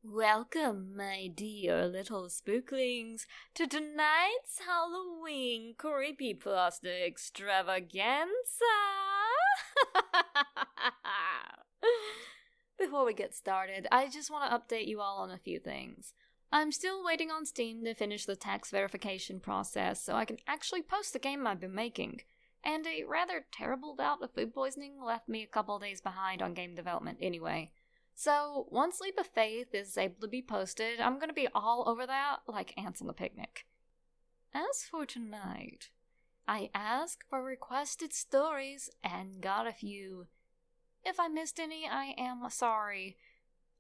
Welcome, my dear little spooklings, to tonight's Halloween Creepypasta extravaganza! Before we get started, I just want to update you all on a few things. I'm still waiting on Steam to finish the tax verification process so I can actually post the game I've been making, and a rather terrible bout of food poisoning left me a couple days behind on game development anyway. So, once Leap of Faith is able to be posted, I'm gonna be all over that like ants on the picnic. As for tonight, I asked for requested stories and got a few. If I missed any, I am sorry.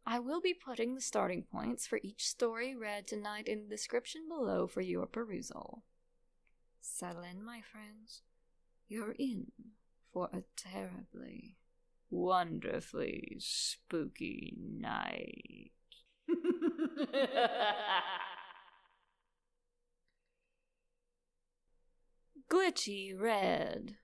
I will be putting the starting points for each story read tonight in the description below for your perusal. Settle in, my friends. You're in for a terribly, wonderfully spooky night. Glitchy Red.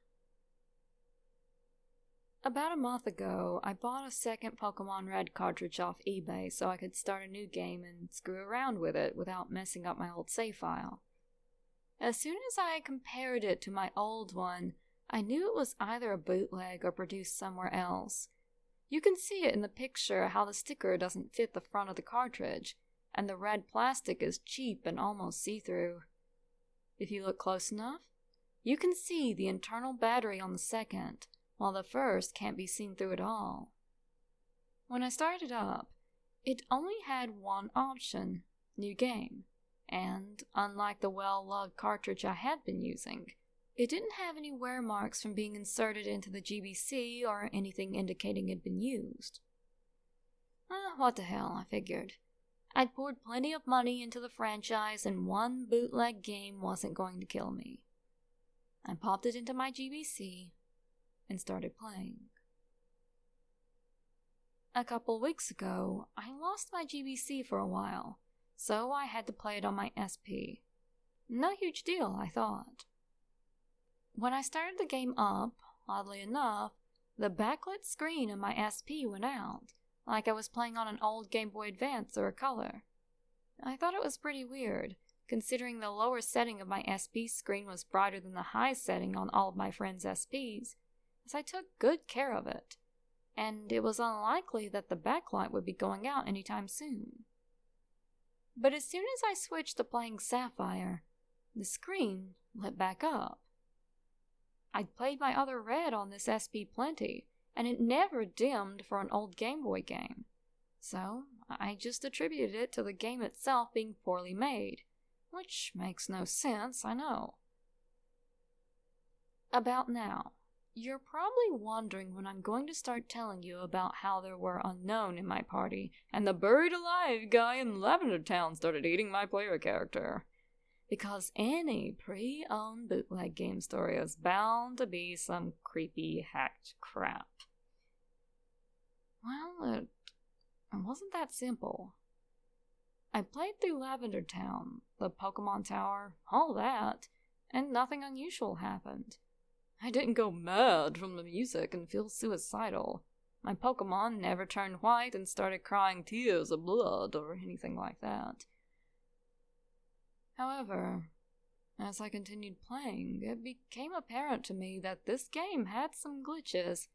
About a month ago, I bought a second Pokemon Red cartridge off eBay so I could start a new game and screw around with it without messing up my old save file. As soon as I compared it to my old one, I knew it was either a bootleg or produced somewhere else. You can see it in the picture how the sticker doesn't fit the front of the cartridge, and the red plastic is cheap and almost see-through. If you look close enough, you can see the internal battery on the second, while the first can't be seen through at all. When I started up, it only had one option, New Game, and unlike the well-loved cartridge I had been using, it didn't have any wear marks from being inserted into the GBC or anything indicating it had been used. What the hell, I figured. I'd poured plenty of money into the franchise and one bootleg game wasn't going to kill me. I popped it into my GBC and started playing. A couple weeks ago, I lost my GBC for a while, so I had to play it on my SP. No huge deal, I thought. When I started the game up, oddly enough, the backlit screen of my SP went out, like I was playing on an old Game Boy Advance or a Color. I thought it was pretty weird, considering the lower setting of my SP screen was brighter than the high setting on all of my friends' SPs, as I took good care of it, and it was unlikely that the backlight would be going out anytime soon. But as soon as I switched to playing Sapphire, the screen lit back up. I'd played my other Red on this SP plenty, and it never dimmed for an old Game Boy game. So, I just attributed it to the game itself being poorly made, which makes no sense, I know. About now, you're probably wondering when I'm going to start telling you about how there were unknown in my party, and the buried alive guy in Lavender Town started eating my player character. Because any pre-owned bootleg game story is bound to be some creepy hacked crap. Well, it wasn't that simple. I played through Lavender Town, the Pokemon Tower, all that, and nothing unusual happened. I didn't go mad from the music and feel suicidal. My Pokemon never turned white and started crying tears of blood or anything like that. However, as I continued playing, it became apparent to me that this game had some glitches.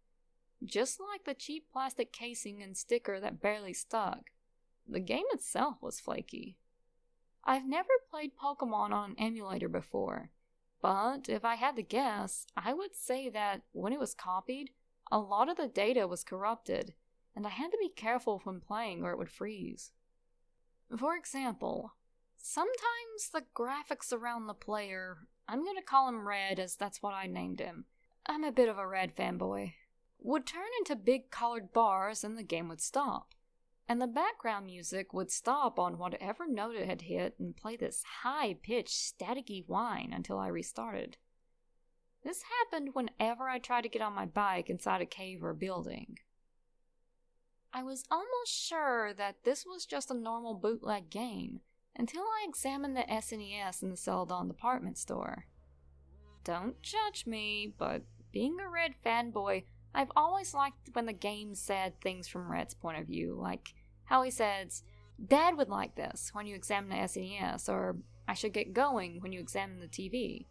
Just like the cheap plastic casing and sticker that barely stuck, the game itself was flaky. I've never played Pokemon on an emulator before, but if I had to guess, I would say that when it was copied, a lot of the data was corrupted, and I had to be careful when playing or it would freeze. For example, sometimes the graphics around the player, I'm going to call him Red as that's what I named him, I'm a bit of a Red fanboy, would turn into big colored bars and the game would stop. And the background music would stop on whatever note it had hit and play this high-pitched, staticky whine until I restarted. This happened whenever I tried to get on my bike inside a cave or building. I was almost sure that this was just a normal bootleg game until I examined the SNES in the Celadon department store. Don't judge me, but being a Red fanboy, I've always liked when the game said things from Red's point of view, like how he says, Dad would like this when you examine the SNES, or I should get going when you examine the TV.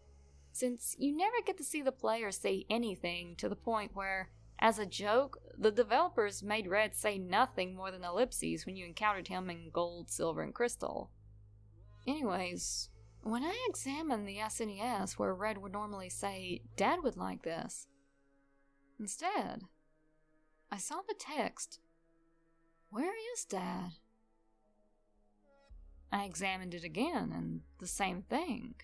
Since you never get to see the player say anything to the point where, as a joke, the developers made Red say nothing more than ellipses when you encountered him in gold, silver, and crystal. Anyways, when I examined the SNES where Red would normally say, Dad would like this, instead, I saw the text, Where is Dad? I examined it again, and the same thing.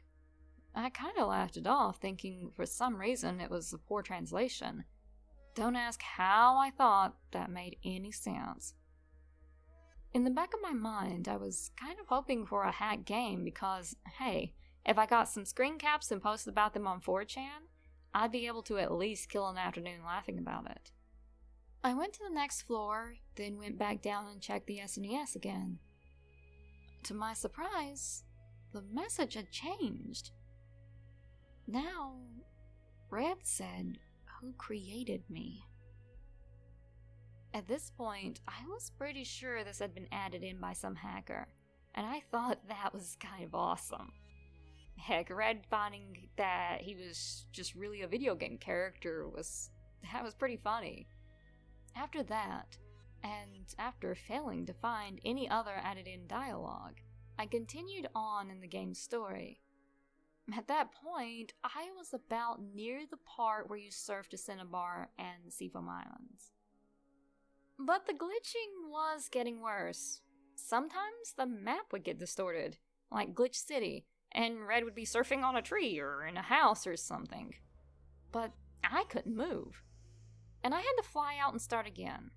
I kinda laughed it off, thinking for some reason it was a poor translation. Don't ask how I thought that made any sense. In the back of my mind, I was kind of hoping for a hack game because, hey, if I got some screen caps and posted about them on 4chan, I'd be able to at least kill an afternoon laughing about it. I went to the next floor, then went back down and checked the SNES again. To my surprise, the message had changed. Now, Red said, Who created me? At this point, I was pretty sure this had been added in by some hacker, and I thought that was kind of awesome. Heck, Red finding that he was just really a video game character was pretty funny. After that, and after failing to find any other added-in dialogue, I continued on in the game's story. At that point, I was about near the part where you surf to Cinnabar and the Seafoam Islands. But the glitching was getting worse. Sometimes the map would get distorted, like Glitch City, and Red would be surfing on a tree or in a house or something. But I couldn't move, and I had to fly out and start again.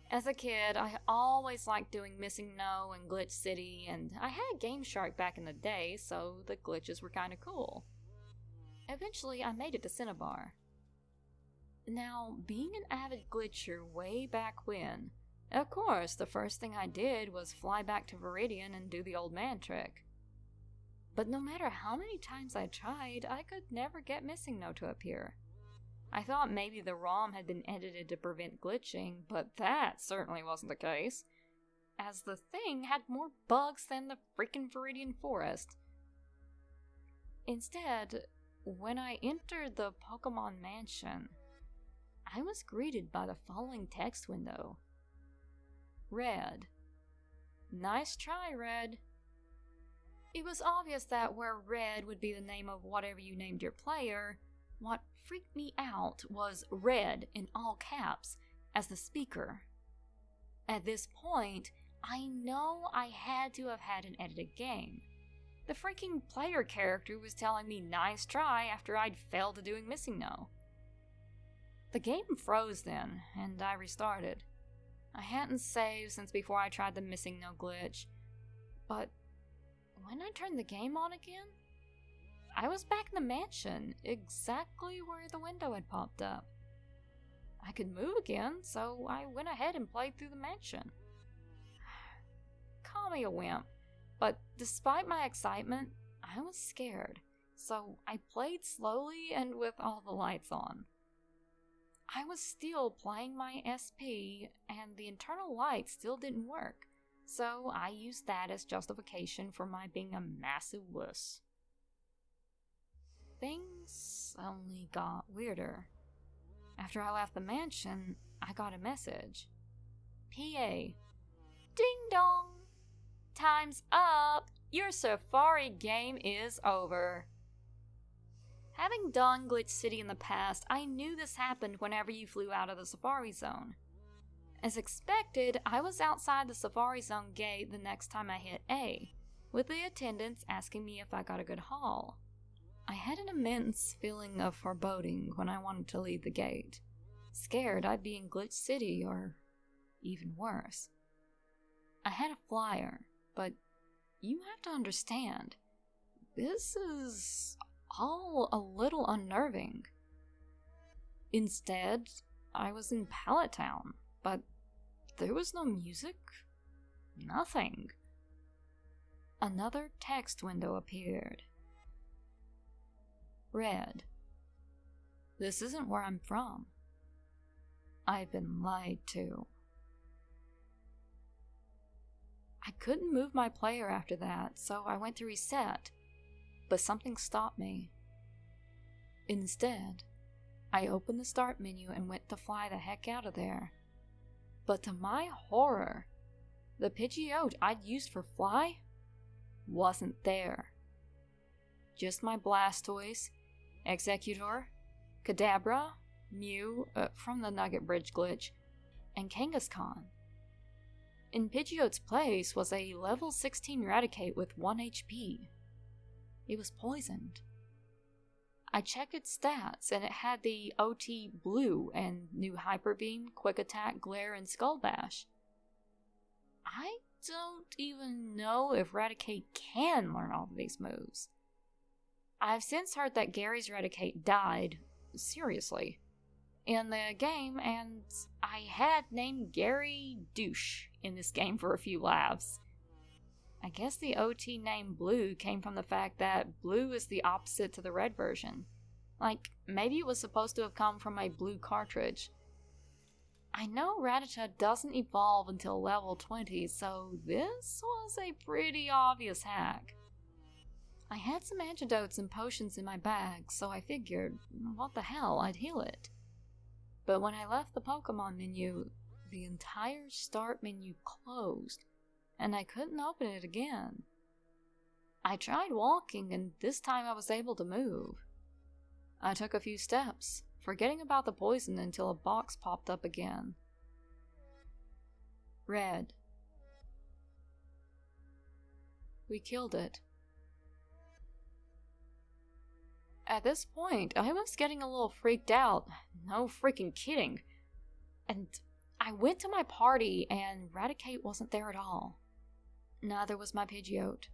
As a kid, I always liked doing Missing No and Glitch City, and I had Game Shark back in the day, so the glitches were kinda cool. Eventually, I made it to Cinnabar. Now, being an avid glitcher way back when, of course, the first thing I did was fly back to Viridian and do the old man trick. But no matter how many times I tried, I could never get Missing No to appear. I thought maybe the ROM had been edited to prevent glitching, but that certainly wasn't the case, as the thing had more bugs than the freaking Viridian Forest. Instead, when I entered the Pokemon Mansion, I was greeted by the following text window. Red. Nice try, Red. It was obvious that where Red would be the name of whatever you named your player, what freaked me out was Red in all caps as the speaker. At this point, I know I had to have had an edited game. The freaking player character was telling me nice try after I'd failed at doing Missing No. The game froze then, and I restarted. I hadn't saved since before I tried the Missing No glitch, but when I turned the game on again, I was back in the mansion, exactly where the window had popped up. I could move again, so I went ahead and played through the mansion. Call me a wimp, but despite my excitement, I was scared, so I played slowly and with all the lights on. I was still playing my SP, and the internal light still didn't work, so I used that as justification for my being a massive wuss. Things only got weirder. After I left the mansion, I got a message. PA. Ding dong! Time's up! Your safari game is over. Having done Glitch City in the past, I knew this happened whenever you flew out of the Safari Zone. As expected, I was outside the Safari Zone gate the next time I hit A, with the attendants asking me if I got a good haul. I had an immense feeling of foreboding when I wanted to leave the gate, scared I'd be in Glitch City or even worse. I had a flyer, but you have to understand, this is all a little unnerving. Instead, I was in Pallet Town, but there was no music, nothing. Another text window appeared. Red. This isn't where I'm from. I've been lied to. couldn't move my player after that, so I went to reset, but something stopped me. Instead, I opened the start menu and went to fly the heck out of there. But to my horror, the Pidgeot I'd used for fly wasn't there. Just my Blastoise, Executor, Kadabra, Myuu from the Nugget Bridge glitch, and Kangaskhan. In Pidgeot's place was a level 16 Raticate with 1 HP. It was poisoned. I checked its stats, and it had the OT Blue and new Hyper Beam, Quick Attack, Glare, and Skull Bash. I don't even know if Raticate can learn all of these moves. I've since heard that Gary's Raticate died, seriously, in the game, and I had named Gary Douche in this game for a few laughs. I guess the OT name Blue came from the fact that blue is the opposite to the red version. Like, maybe it was supposed to have come from a blue cartridge. I know Rattata doesn't evolve until level 20, so this was a pretty obvious hack. I had some antidotes and potions in my bag, so I figured, what the hell, I'd heal it. But when I left the Pokemon menu, the entire start menu closed, and I couldn't open it again. I tried walking, and this time I was able to move. I took a few steps, forgetting about the poison until a box popped up again. Red. We killed it. At this point, I was getting a little freaked out. No freaking kidding. And I went to my party, and Raticate wasn't there at all. Neither was my Pidgeot.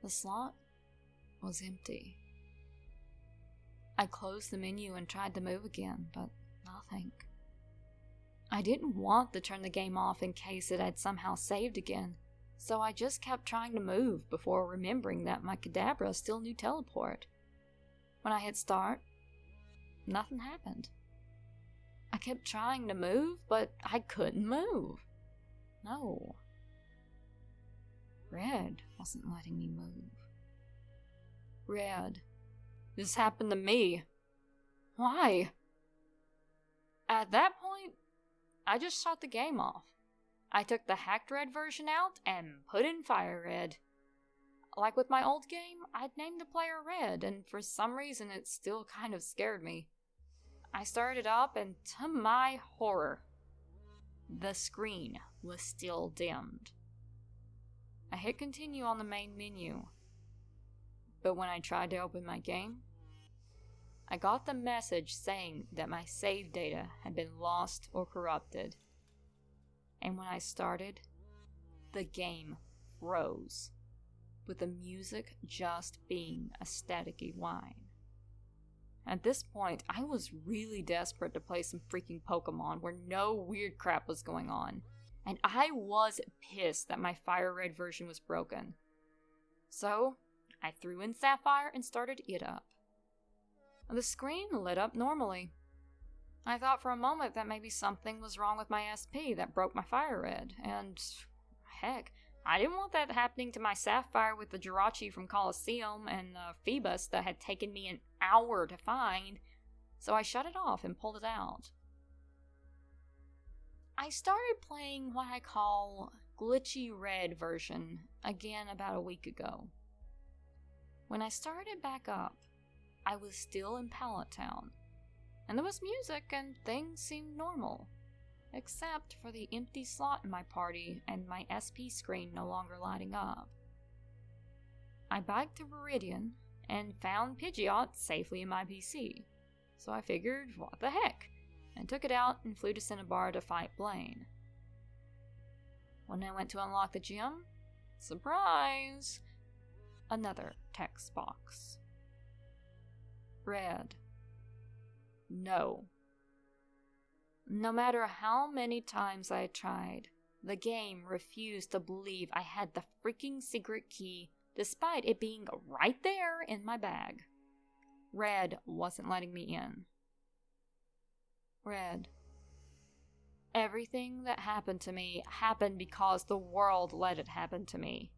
The slot was empty. I closed the menu and tried to move again, but nothing. I didn't want to turn the game off in case it had somehow saved again, so I just kept trying to move before remembering that my Kadabra still knew teleport. When I hit start, nothing happened. I kept trying to move, but I couldn't move. No. Red wasn't letting me move. Red. This happened to me. Why? At that point, I just shut the game off. I took the hacked red version out and put in Fire Red. Like with my old game, I'd named the player Red, and for some reason it still kind of scared me. I started up, and to my horror, the screen was still dimmed. I hit continue on the main menu, but when I tried to open my game, I got the message saying that my save data had been lost or corrupted. And when I started, the game froze, with the music just being a staticky whine. At this point, I was really desperate to play some freaking Pokemon where no weird crap was going on, and I was pissed that my Fire Red version was broken. So, I threw in Sapphire and started it up. The screen lit up normally. I thought for a moment that maybe something was wrong with my SP that broke my Fire Red, and heck, I didn't want that happening to my Sapphire with the Jirachi from Colosseum and the Phoebus that had taken me an hour to find, so I shut it off and pulled it out. I started playing what I call Glitchy Red version again about a week ago. When I started back up, I was still in Pallet Town, and there was music and things seemed normal, except for the empty slot in my party and my SP screen no longer lighting up. I biked to Viridian and found Pidgeot safely in my PC, so I figured, what the heck, and took it out and flew to Cinnabar to fight Blaine. When I went to unlock the gym, surprise! Another text box. Red. No. No matter how many times I tried, the game refused to believe I had the freaking secret key, despite it being right there in my bag. Red wasn't letting me in. Red. Everything that happened to me happened because the world let it happen to me.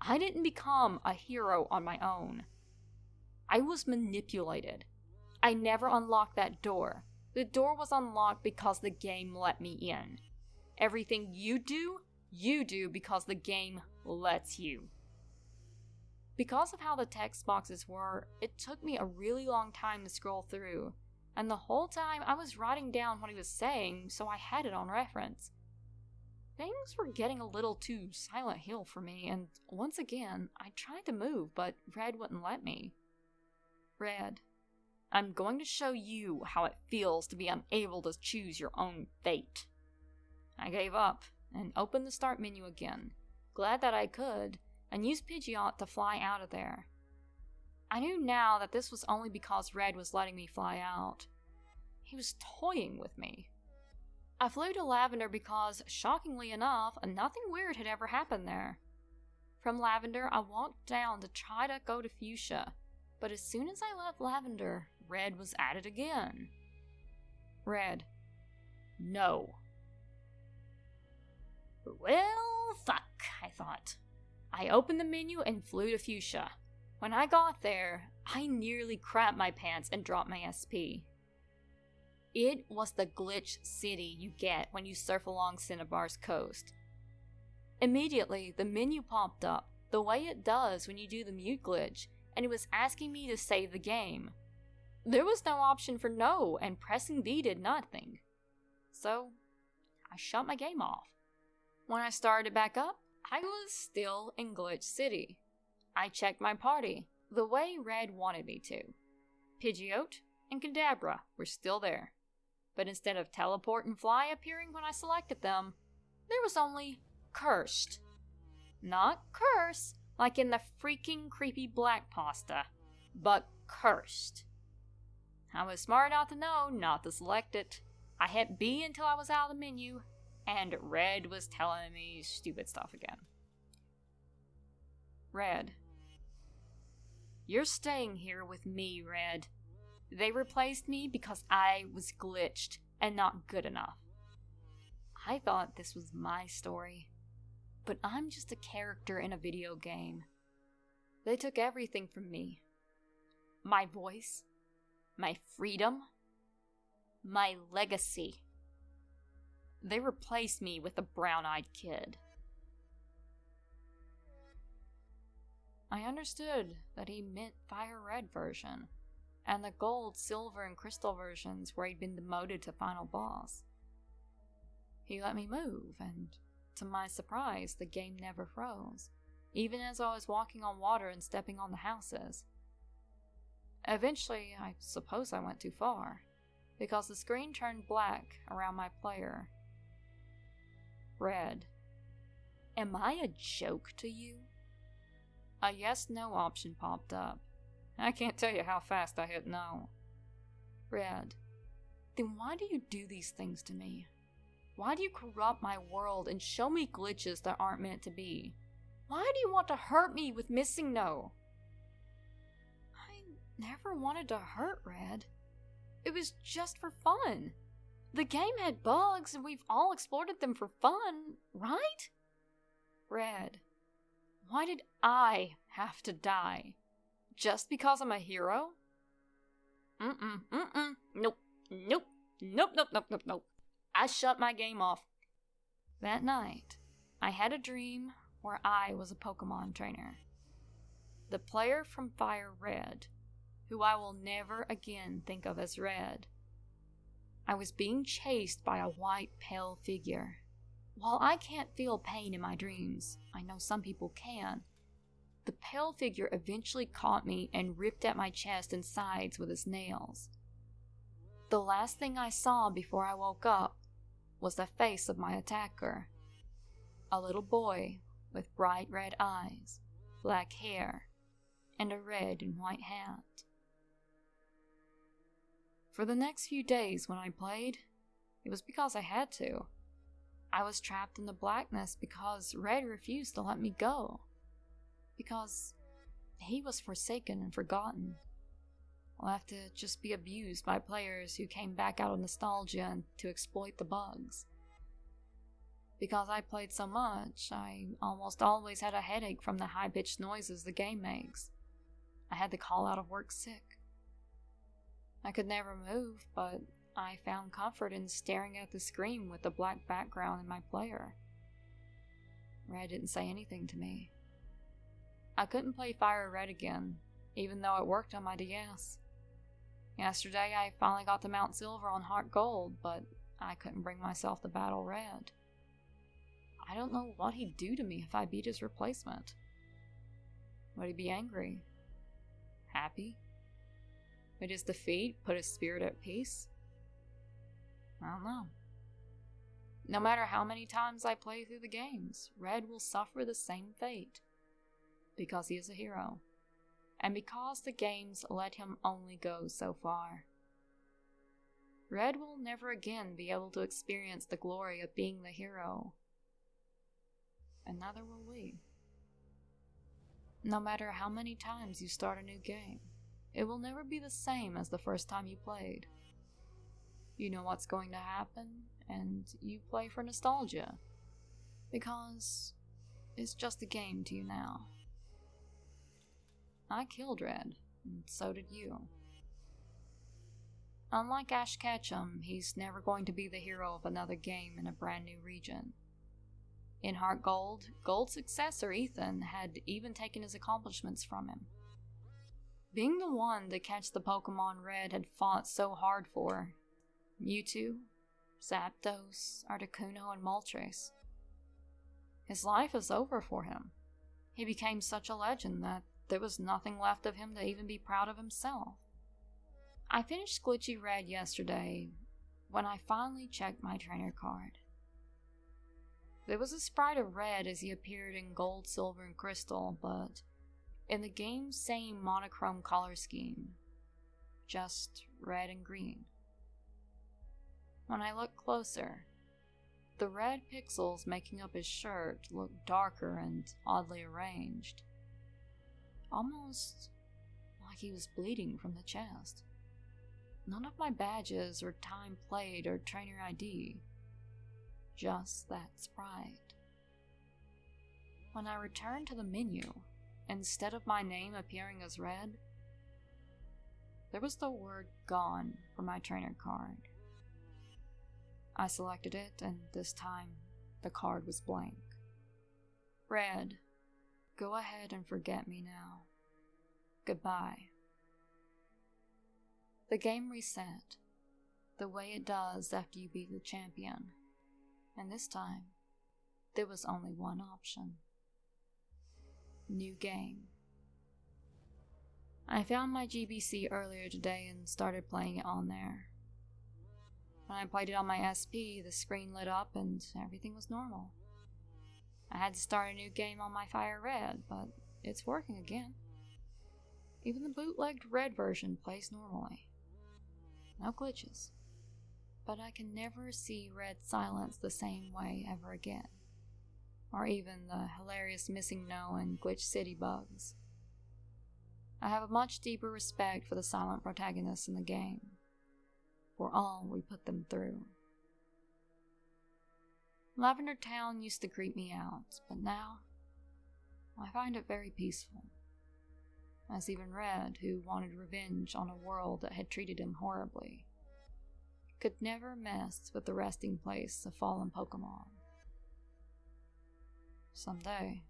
I didn't become a hero on my own. I was manipulated. I never unlocked that door. The door was unlocked because the game let me in. Everything you do because the game lets you. Because of how the text boxes were, it took me a really long time to scroll through, and the whole time I was writing down what he was saying so I had it on reference. Things were getting a little too Silent Hill for me, and once again, I tried to move, but Red wouldn't let me. Red, I'm going to show you how it feels to be unable to choose your own fate. I gave up and opened the start menu again, glad that I could, and used Pidgeot to fly out of there. I knew now that this was only because Red was letting me fly out. He was toying with me. I flew to Lavender because, shockingly enough, nothing weird had ever happened there. From Lavender, I walked down to try to go to Fuchsia, but as soon as I left Lavender, Red was at it again. Red. No. Well, fuck, I thought. I opened the menu and flew to Fuchsia. When I got there, I nearly crapped my pants and dropped my SP. It was the glitch city you get when you surf along Cinnabar's coast. Immediately, the menu popped up, the way it does when you do the mute glitch, and it was asking me to save the game. There was no option for no, and pressing B did nothing. So, I shut my game off. When I started back up, I was still in Glitch City. I checked my party, the way Red wanted me to. Pidgeot and Kadabra were still there. But instead of Teleport and Fly appearing when I selected them, there was only Cursed. Not Curse, like in the freaking creepy black pasta, but Cursed. I was smart enough to know not to select it. I hit B until I was out of the menu, and Red was telling me stupid stuff again. Red. You're staying here with me, Red. They replaced me because I was glitched and not good enough. I thought this was my story, but I'm just a character in a video game. They took everything from me. My voice, my freedom, my legacy. They replaced me with a brown-eyed kid. I understood that he meant Fire Red version, and the gold, silver, and crystal versions where he'd been demoted to final boss. He let me move, and to my surprise, the game never froze, even as I was walking on water and stepping on the houses. Eventually, I suppose I went too far, because the screen turned black around my player. Red. Am I a joke to you? A yes/no option popped up. I can't tell you how fast I hit no. Red. Then why do you do these things to me? Why do you corrupt my world and show me glitches that aren't meant to be? Why do you want to hurt me with missing no? I never wanted to hurt Red. It was just for fun. The game had bugs and we've all exploited them for fun, right? Red. Why did I have to die? Just because I'm a hero? Nope. I shut my game off. That night, I had a dream where I was a Pokemon trainer. The player from Fire Red, who I will never again think of as Red. I was being chased by a white pale figure. While I can't feel pain in my dreams, I know some people can. The pale figure eventually caught me and ripped at my chest and sides with his nails. The last thing I saw before I woke up was the face of my attacker. A little boy with bright red eyes, black hair, and a red and white hat. For the next few days when I played, it was because I had to. I was trapped in the blackness because Red refused to let me go. Because he was forsaken and forgotten. Left to just be abused by players who came back out of nostalgia and to exploit the bugs. Because I played so much, I almost always had a headache from the high-pitched noises the game makes. I had to call out of work sick. I could never move, but I found comfort in staring at the screen with the black background in my player. Red didn't say anything to me. I couldn't play Fire Red again, even though it worked on my DS. Yesterday I finally got to Mount Silver on Heart Gold, but I couldn't bring myself to battle Red. I don't know what he'd do to me if I beat his replacement. Would he be angry? Happy? Would his defeat put his spirit at peace? I don't know. No matter how many times I play through the games, Red will suffer the same fate. Because he is a hero. And because the games let him only go so far. Red will never again be able to experience the glory of being the hero. And neither will we. No matter how many times you start a new game, it will never be the same as the first time you played. You know what's going to happen, and you play for nostalgia. Because it's just a game to you now. I killed Red, and so did you. Unlike Ash Ketchum, he's never going to be the hero of another game in a brand new region. In Heart Gold, Gold's successor Ethan had even taken his accomplishments from him. Being the one to catch the Pokemon Red had fought so hard for, Mewtwo, Zapdos, Articuno, and Moltres. His life is over for him. He became such a legend that there was nothing left of him to even be proud of himself. I finished Glitchy Red yesterday when I finally checked my trainer card. There was a sprite of Red as he appeared in Gold, Silver, and Crystal, but in the game's same monochrome color scheme. Just red and green. When I looked closer, the red pixels making up his shirt looked darker and oddly arranged. Almost like he was bleeding from the chest. None of my badges or time played or trainer ID. Just that sprite. When I returned to the menu, instead of my name appearing as Red, there was the word gone for my trainer card. I selected it, and this time the card was blank. Red, go ahead and forget me now. Goodbye. The game reset, the way it does after you beat the champion. And this time, there was only one option. New game. I found my GBC earlier today and started playing it on there. When I played it on my SP, the screen lit up and everything was normal. I had to start a new game on my Fire Red, but it's working again. Even the bootlegged Red version plays normally. No glitches. But I can never see Red silence the same way ever again. Or even the hilarious Missing No and Glitch City bugs. I have a much deeper respect for the silent protagonists in the game. For all we put them through. Lavender Town used to creep me out, but now I find it very peaceful. As even Red, who wanted revenge on a world that had treated him horribly, could never mess with the resting place of fallen Pokemon. Someday,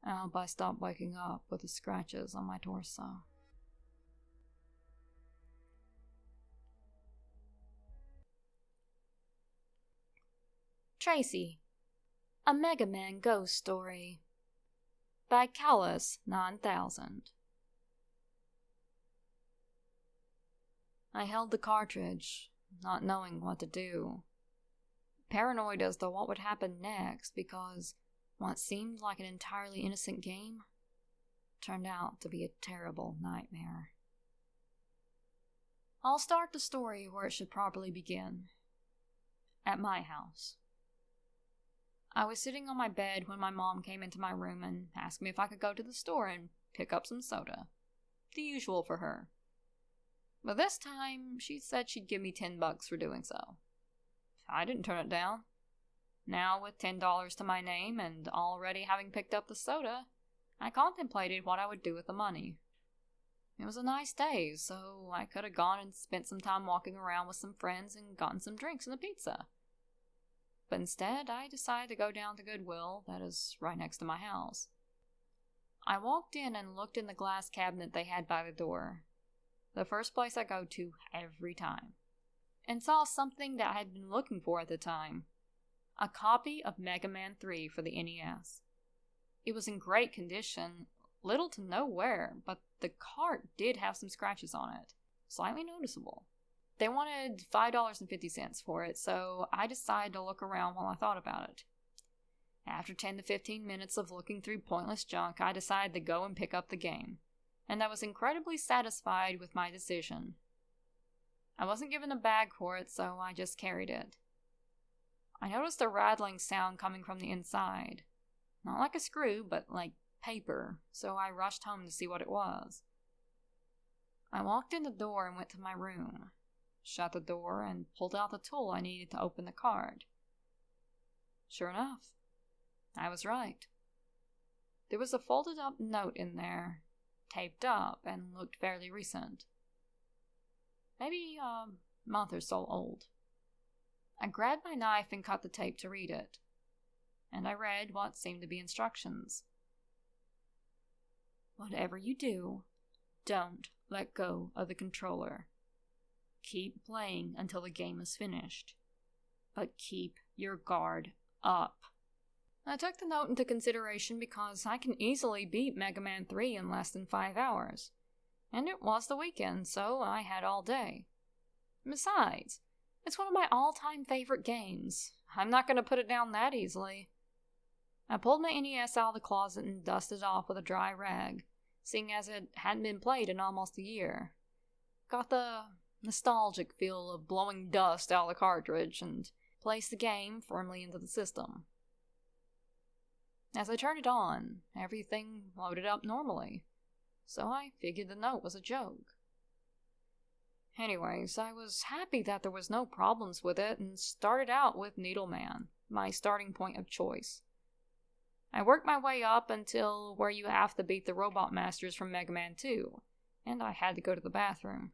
I hope I stop waking up with the scratches on my torso. Tracy, a Mega Man Ghost Story by Callus 9000. I held the cartridge, not knowing what to do. Paranoid as to what would happen next because what seemed like an entirely innocent game turned out to be a terrible nightmare. I'll start the story where it should properly begin. At my house. I was sitting on my bed when my mom came into my room and asked me if I could go to the store and pick up some soda. The usual for her. But this time, she said she'd give me $10 for doing so. I didn't turn it down. Now, with $10 to my name and already having picked up the soda, I contemplated what I would do with the money. It was a nice day, so I could have gone and spent some time walking around with some friends and gotten some drinks and a pizza. But instead, I decided to go down to Goodwill, that is right next to my house. I walked in and looked in the glass cabinet they had by the door, the first place I go to every time, and saw something that I had been looking for at the time. A copy of Mega Man 3 for the NES. It was in great condition, little to no wear, but the cart did have some scratches on it, slightly noticeable. They wanted $5.50 for it, so I decided to look around while I thought about it. After 10 to 15 minutes of looking through pointless junk, I decided to go and pick up the game, and I was incredibly satisfied with my decision. I wasn't given a bag for it, so I just carried it. I noticed a rattling sound coming from the inside. Not like a screw, but like paper, so I rushed home to see what it was. I walked in the door and went to my room, shut the door, and pulled out the tool I needed to open the card. Sure enough, I was right. There was a folded up note in there, taped up, and looked fairly recent. Maybe a month or so old. I grabbed my knife and cut the tape to read it, and I read what seemed to be instructions. Whatever you do, don't let go of the controller. Keep playing until the game is finished, but keep your guard up. I took the note into consideration because I can easily beat Mega Man 3 in less than 5 hours, and it was the weekend, so I had all day. Besides, it's one of my all-time favorite games. I'm not going to put it down that easily. I pulled my NES out of the closet and dusted it off with a dry rag, seeing as it hadn't been played in almost a year. Got the nostalgic feel of blowing dust out of the cartridge and placed the game firmly into the system. As I turned it on, everything loaded up normally, so I figured the note was a joke. Anyways, I was happy that there was no problems with it and started out with Needleman, my starting point of choice. I worked my way up until where you have to beat the Robot Masters from Mega Man 2, and I had to go to the bathroom.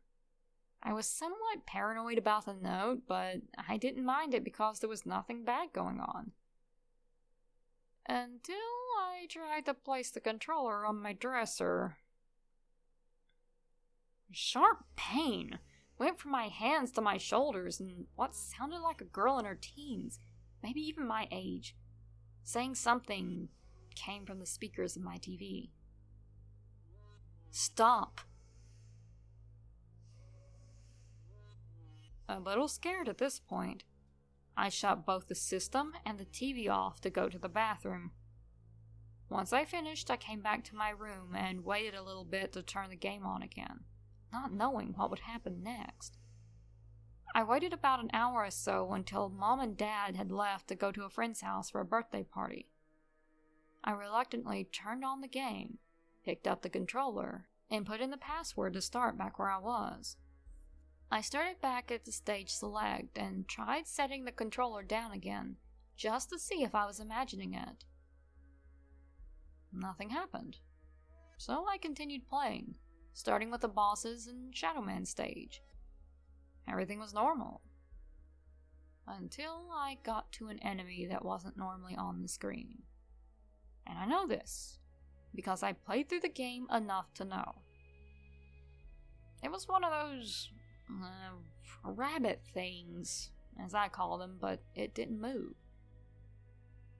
I was somewhat paranoid about the note, but I didn't mind it because there was nothing bad going on. Until I tried to place the controller on my dresser. Sharp pain went from my hands to my shoulders, and what sounded like a girl in her teens, maybe even my age, saying something came from the speakers of my TV. Stop. A little scared at this point, I shut both the system and the TV off to go to the bathroom. Once I finished, I came back to my room and waited a little bit to turn the game on again, not knowing what would happen next. I waited about an hour or so until Mom and Dad had left to go to a friend's house for a birthday party. I reluctantly turned on the game, picked up the controller, and put in the password to start back where I was. I started back at the stage select and tried setting the controller down again, just to see if I was imagining it. Nothing happened, so I continued playing, starting with the bosses and Shadow Man stage. Everything was normal, until I got to an enemy that wasn't normally on the screen. And I know this, because I played through the game enough to know. It was one of those rabbit things, as I call them, but it didn't move.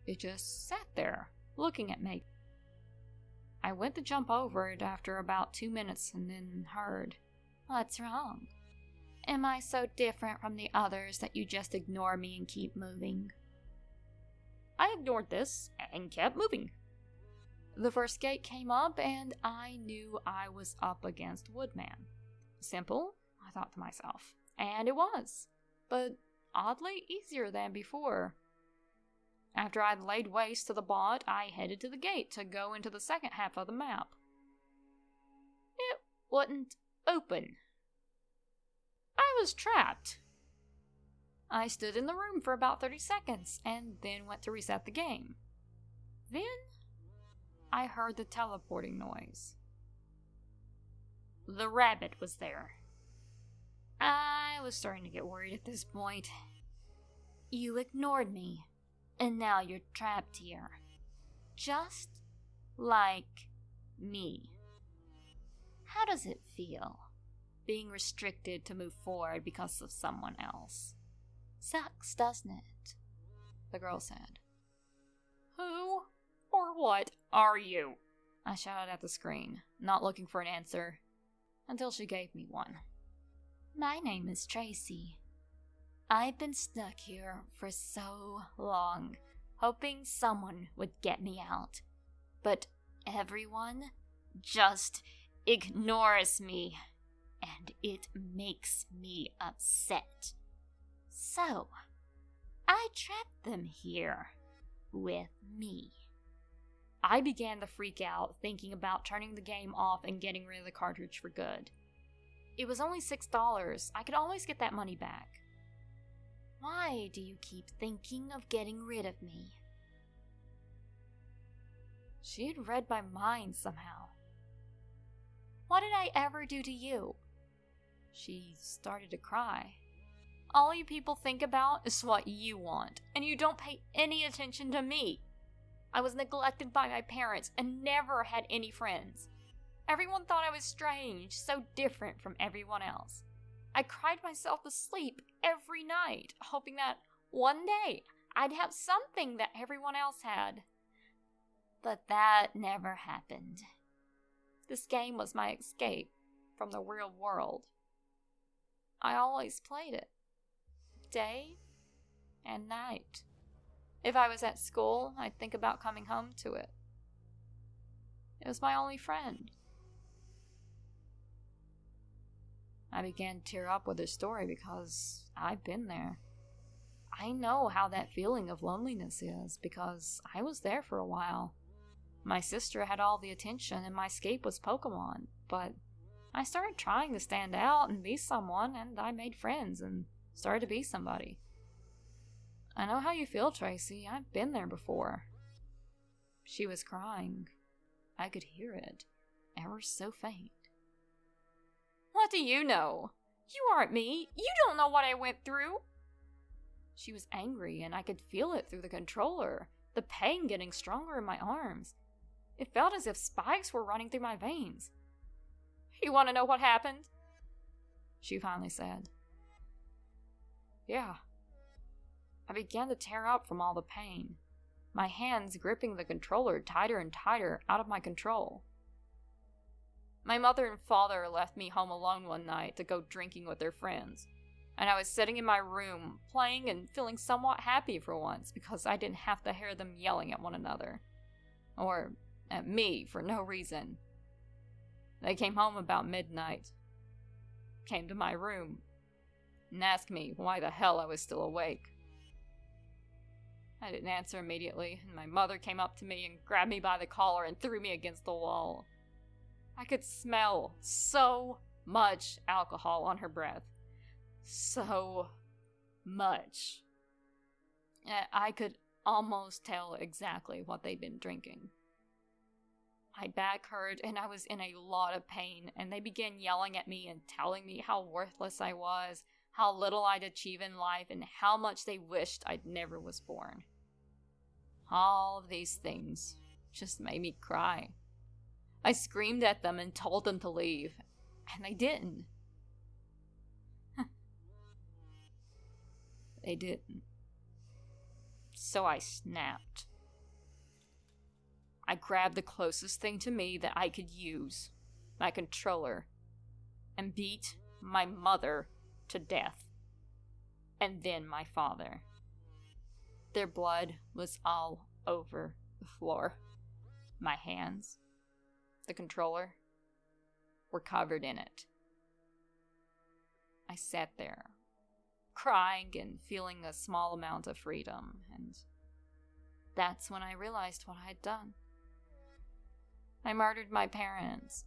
It just sat there, looking at me. I went to jump over it after about 2 minutes and then heard, "What's wrong? Am I so different from the others that you just ignore me and keep moving?" I ignored this and kept moving. The first gate came up and I knew I was up against Woodman. Simple, I thought to myself, and it was, but oddly easier than before. After I'd laid waste to the bot, I headed to the gate to go into the second half of the map. It wouldn't open. I was trapped. I stood in the room for about 30 seconds and then went to reset the game. Then I heard the teleporting noise. The rabbit was there. I was starting to get worried at this point. You ignored me, and now you're trapped here. Just like me. How does it feel, being restricted to move forward because of someone else? Sucks, doesn't it? The girl said. Who or what are you? I shouted at the screen, not looking for an answer, until she gave me one. My name is Tracy. I've been stuck here for so long, hoping someone would get me out. But everyone just ignores me, and it makes me upset. So, I trapped them here with me. I began to freak out, thinking about turning the game off and getting rid of the cartridge for good. It was only $6. I could always get that money back. Why do you keep thinking of getting rid of me? She had read my mind somehow. What did I ever do to you? She started to cry. All you people think about is what you want, and you don't pay any attention to me. I was neglected by my parents and never had any friends. Everyone thought I was strange, so different from everyone else. I cried myself to sleep every night, hoping that one day I'd have something that everyone else had. But that never happened. This game was my escape from the real world. I always played it, day and night. If I was at school, I'd think about coming home to it. It was my only friend. I began to tear up with her story because I've been there. I know how that feeling of loneliness is because I was there for a while. My sister had all the attention and my escape was Pokemon, but I started trying to stand out and be someone, and I made friends and started to be somebody. I know how you feel, Tracy. I've been there before. She was crying. I could hear it, ever so faint. What do you know? You aren't me. You don't know what I went through. She was angry, and I could feel it through the controller, the pain getting stronger in my arms. It felt as if spikes were running through my veins. You want to know what happened? She finally said. Yeah. I began to tear up from all the pain, my hands gripping the controller tighter and tighter out of my control. My mother and father left me home alone one night to go drinking with their friends, and I was sitting in my room, playing and feeling somewhat happy for once because I didn't have to hear them yelling at one another. Or at me for no reason. They came home about midnight, came to my room, and asked me why the hell I was still awake. I didn't answer immediately, and my mother came up to me and grabbed me by the collar and threw me against the wall. I could smell so much alcohol on her breath. So much. I could almost tell exactly what they'd been drinking. My back hurt and I was in a lot of pain, and they began yelling at me and telling me how worthless I was, how little I'd achieve in life, and how much they wished I'd never was born. All of these things just made me cry. I screamed at them and told them to leave, and they didn't. They didn't. So I snapped. I grabbed the closest thing to me that I could use, my controller, and beat my mother to death, and then my father. Their blood was all over the floor. My hands, the controller, were covered in it. I sat there, crying and feeling a small amount of freedom, and that's when I realized what I had done. I murdered my parents.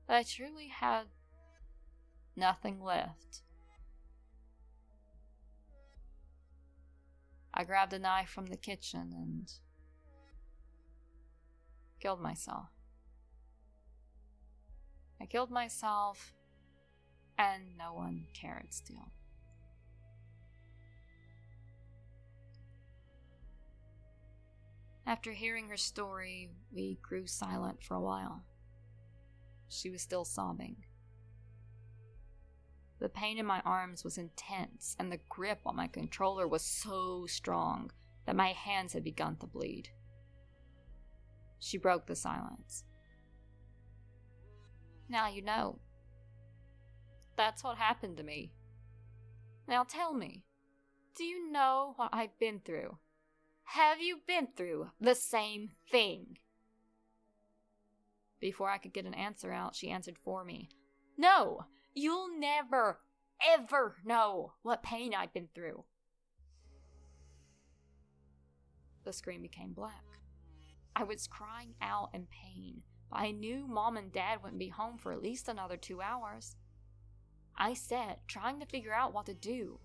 But I truly had nothing left I grabbed a knife from the kitchen and killed myself. I killed myself, and no one cared still. After hearing her story, we grew silent for a while. She was still sobbing. The pain in my arms was intense, and the grip on my controller was so strong that my hands had begun to bleed. She broke the silence. Now you know. That's what happened to me. Now tell me, do you know what I've been through? Have you been through the same thing? Before I could get an answer out, she answered for me. No, you'll never, ever know what pain I've been through. The screen became black. I was crying out in pain, but I knew Mom and Dad wouldn't be home for at least another 2 hours. I sat, trying to figure out what to do.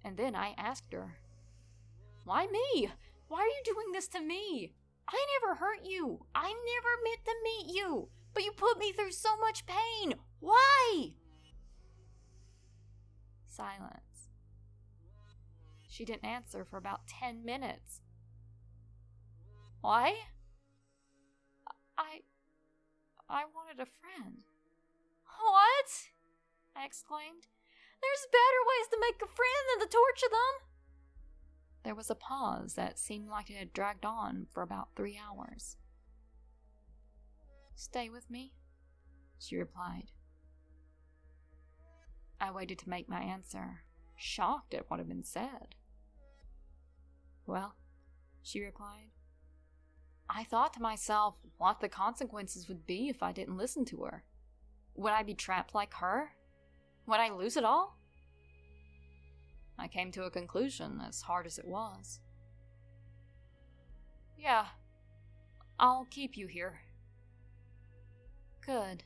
And then I asked her, why me? Why are you doing this to me? I never hurt you. I never meant to meet you. But you put me through so much pain. Why? Silence. She didn't answer for about 10 minutes. Why? I wanted a friend. What? I exclaimed. There's better ways to make a friend than to torture them. There was a pause that seemed like it had dragged on for about 3 hours. Stay with me, she replied. I waited to make my answer, shocked at what had been said. Well, she replied. I thought to myself what the consequences would be if I didn't listen to her. Would I be trapped like her? Would I lose it all? I came to a conclusion, as hard as it was. Yeah, I'll keep you here. Good.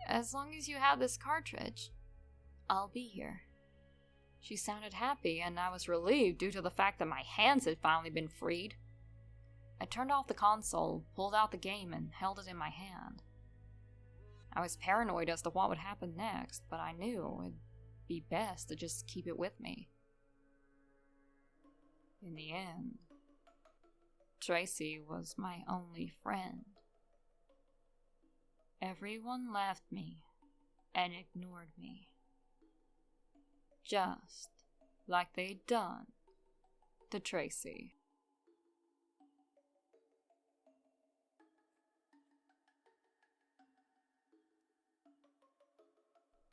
As long as you have this cartridge, I'll be here. She sounded happy, and I was relieved due to the fact that my hands had finally been freed. I turned off the console, pulled out the game, and held it in my hand. I was paranoid as to what would happen next, but I knew it'd be best to just keep it with me. In the end, Tracy was my only friend. Everyone left me and ignored me, just like they'd done to Tracy.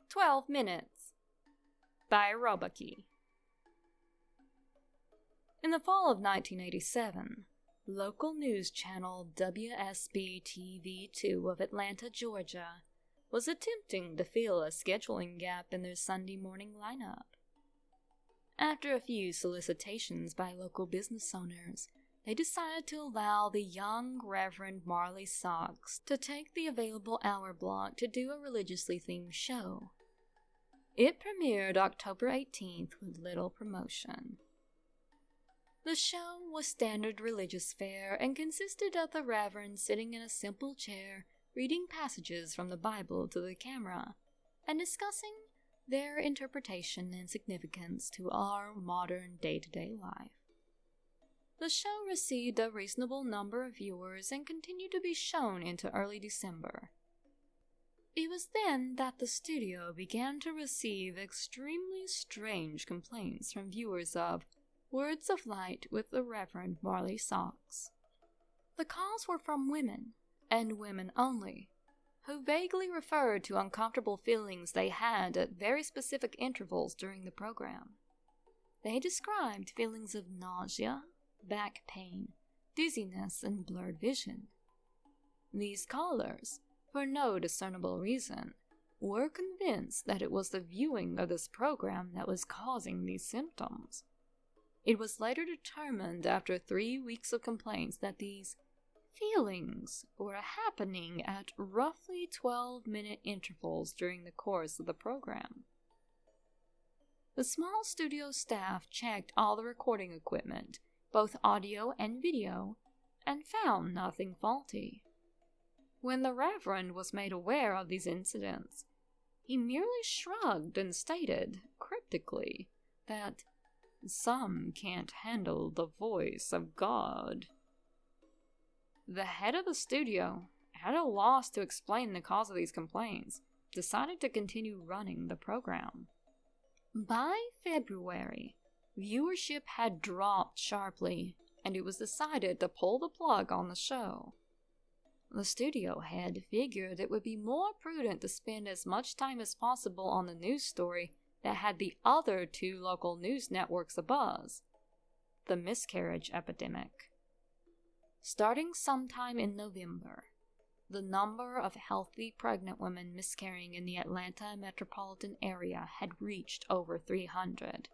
"12 Minutes" by Robaki. In the fall of 1987, local news channel WSB-TV2 of Atlanta, Georgia, was attempting to fill a scheduling gap in their Sunday morning lineup. After a few solicitations by local business owners, they decided to allow the young Reverend Marley Socks to take the available hour block to do a religiously themed show. It premiered October 18th with little promotion. The show was standard religious fare and consisted of the Reverend sitting in a simple chair reading passages from the Bible to the camera and discussing their interpretation and significance to our modern day-to-day life. The show received a reasonable number of viewers and continued to be shown into early December. It was then that the studio began to receive extremely strange complaints from viewers of Words of Light with the Reverend Marley Socks. The calls were from women, and women only, who vaguely referred to uncomfortable feelings they had at very specific intervals during the program. They described feelings of nausea, back pain, dizziness, and blurred vision. These callers, for no discernible reason, were convinced that it was the viewing of this program that was causing these symptoms. It was later determined after 3 weeks of complaints that these feelings were happening at roughly 12-minute intervals during the course of the program. The small studio staff checked all the recording equipment, both audio and video, and found nothing faulty. When the Reverend was made aware of these incidents, he merely shrugged and stated, cryptically, that some can't handle the voice of God. The head of the studio, at a loss to explain the cause of these complaints, decided to continue running the program. By February, viewership had dropped sharply, and it was decided to pull the plug on the show. The studio head figured it would be more prudent to spend as much time as possible on the news story that had the other two local news networks abuzz: the miscarriage epidemic. Starting sometime in November, the number of healthy pregnant women miscarrying in the Atlanta metropolitan area had reached over 300.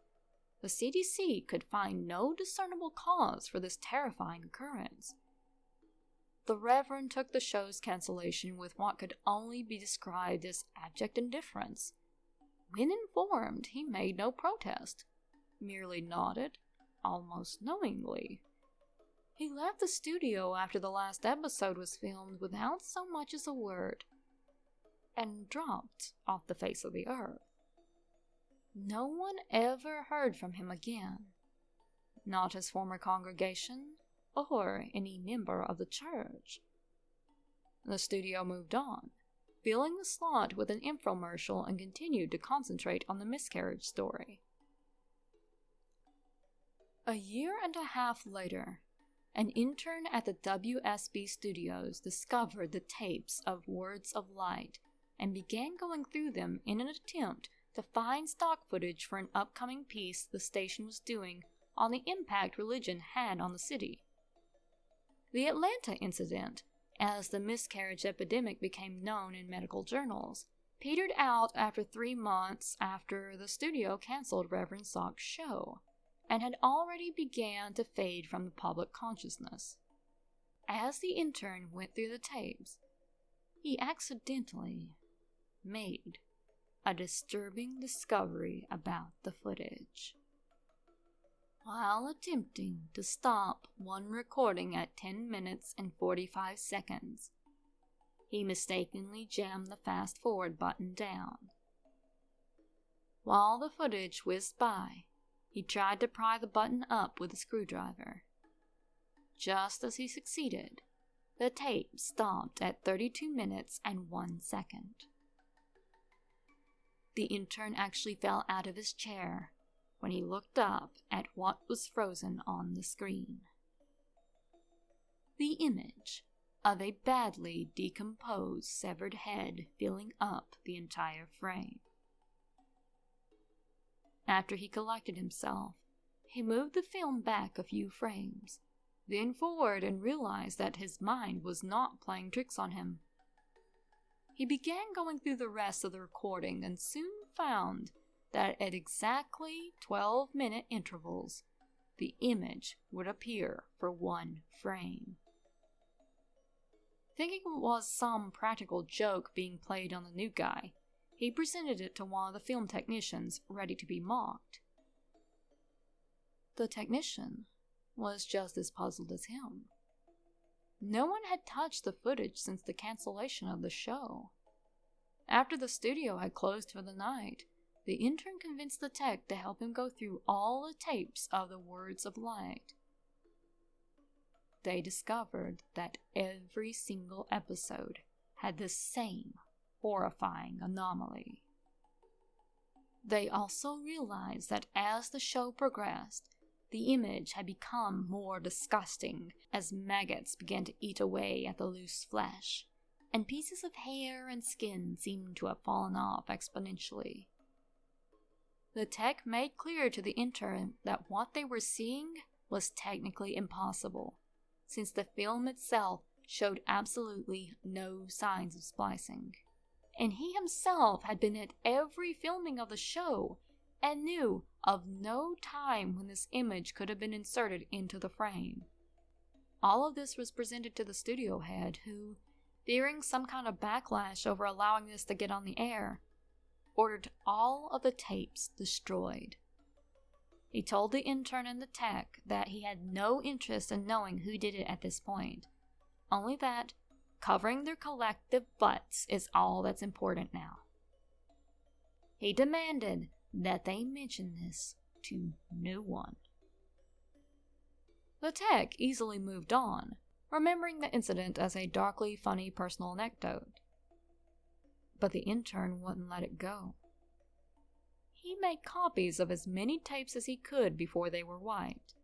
The CDC could find no discernible cause for this terrifying occurrence. The Reverend took the show's cancellation with what could only be described as abject indifference. When informed, he made no protest, merely nodded, almost knowingly. He left the studio after the last episode was filmed without so much as a word, and dropped off the face of the earth. No one ever heard from him again, not his former congregation or any member of the church. The studio moved on, filling the slot with an infomercial, and continued to concentrate on the miscarriage story. A year and a half later, an intern at the WSB studios discovered the tapes of Words of Light and began going through them in an attempt to find stock footage for an upcoming piece the station was doing on the impact religion had on the city. The Atlanta incident, as the miscarriage epidemic became known in medical journals, petered out after 3 months after the studio canceled Reverend Sock's show, and had already began to fade from the public consciousness. As the intern went through the tapes, he accidentally made a disturbing discovery about the footage. While attempting to stop one recording at 10 minutes and 45 seconds, he mistakenly jammed the fast-forward button down. While the footage whizzed by, he tried to pry the button up with a screwdriver. Just as he succeeded, the tape stopped at 32 minutes and 1 second. The intern actually fell out of his chair when he looked up at what was frozen on the screen. The image of a badly decomposed severed head filling up the entire frame. After he collected himself, he moved the film back a few frames, then forward, and realized that his mind was not playing tricks on him. He began going through the rest of the recording and soon found that at exactly 12-minute intervals, the image would appear for 1 frame. Thinking it was some practical joke being played on the new guy, he presented it to one of the film technicians, ready to be mocked. The technician was just as puzzled as him. No one had touched the footage since the cancellation of the show. After the studio had closed for the night, the intern convinced the tech to help him go through all the tapes of the Words of Light. They discovered that every single episode had the same horrifying anomaly. They also realized that as the show progressed, the image had become more disgusting as maggots began to eat away at the loose flesh, and pieces of hair and skin seemed to have fallen off exponentially. The tech made clear to the intern that what they were seeing was technically impossible, since the film itself showed absolutely no signs of splicing. And he himself had been at every filming of the show and knew of no time when this image could have been inserted into the frame. All of this was presented to the studio head, who, fearing some kind of backlash over allowing this to get on the air, ordered all of the tapes destroyed. He told the intern and the tech that he had no interest in knowing who did it at this point, only that covering their collective butts is all that's important now. He demanded that they mention this to no one. The tech easily moved on, remembering the incident as a darkly funny personal anecdote. But the intern wouldn't let it go. He made copies of as many tapes as he could before they were wiped,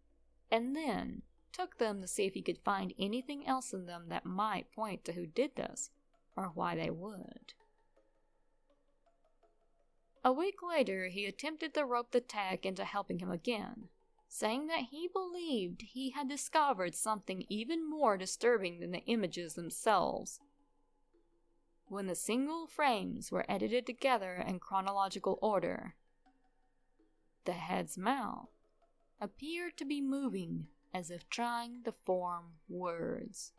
and then took them to see if he could find anything else in them that might point to who did this, or why they would. A week later, he attempted to rope the tech into helping him again, saying that he believed he had discovered something even more disturbing than the images themselves. When the single frames were edited together in chronological order, the head's mouth appeared to be moving as if trying to form words.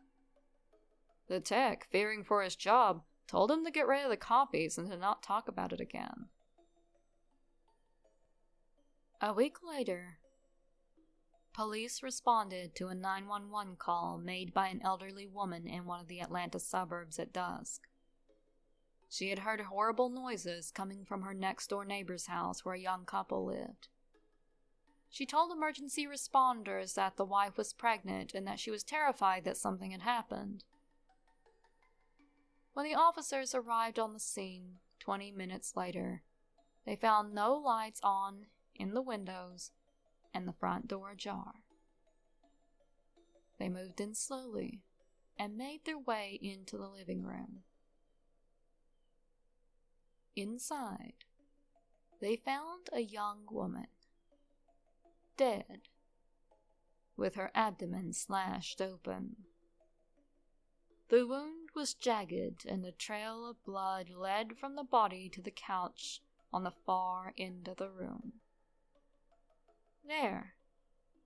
The tech, fearing for his job, told him to get rid of the copies and to not talk about it again. A week later, police responded to a 911 call made by an elderly woman in one of the Atlanta suburbs at dusk. She had heard horrible noises coming from her next-door neighbor's house where a young couple lived. She told emergency responders that the wife was pregnant and that she was terrified that something had happened. When the officers arrived on the scene 20 minutes later, they found no lights on in the windows and the front door ajar. They moved in slowly and made their way into the living room. Inside, they found a young woman, dead, with her abdomen slashed open. The wound was jagged and a trail of blood led from the body to the couch on the far end of the room. There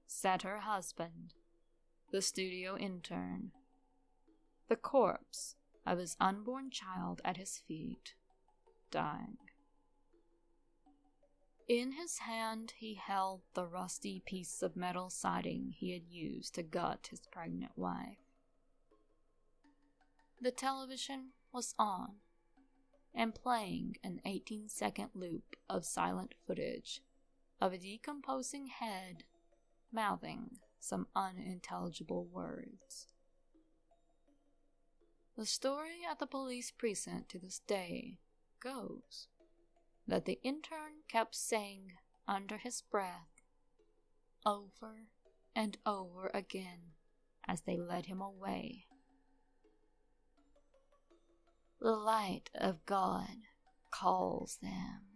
sat her husband, the studio intern, the corpse of his unborn child at his feet, dying. In his hand he held the rusty piece of metal siding he had used to gut his pregnant wife. The television was on and playing an 18-second loop of silent footage of a decomposing head mouthing some unintelligible words. The story at the police precinct to this day goes that the intern kept saying under his breath, over and over again as they led him away, "The light of God calls them."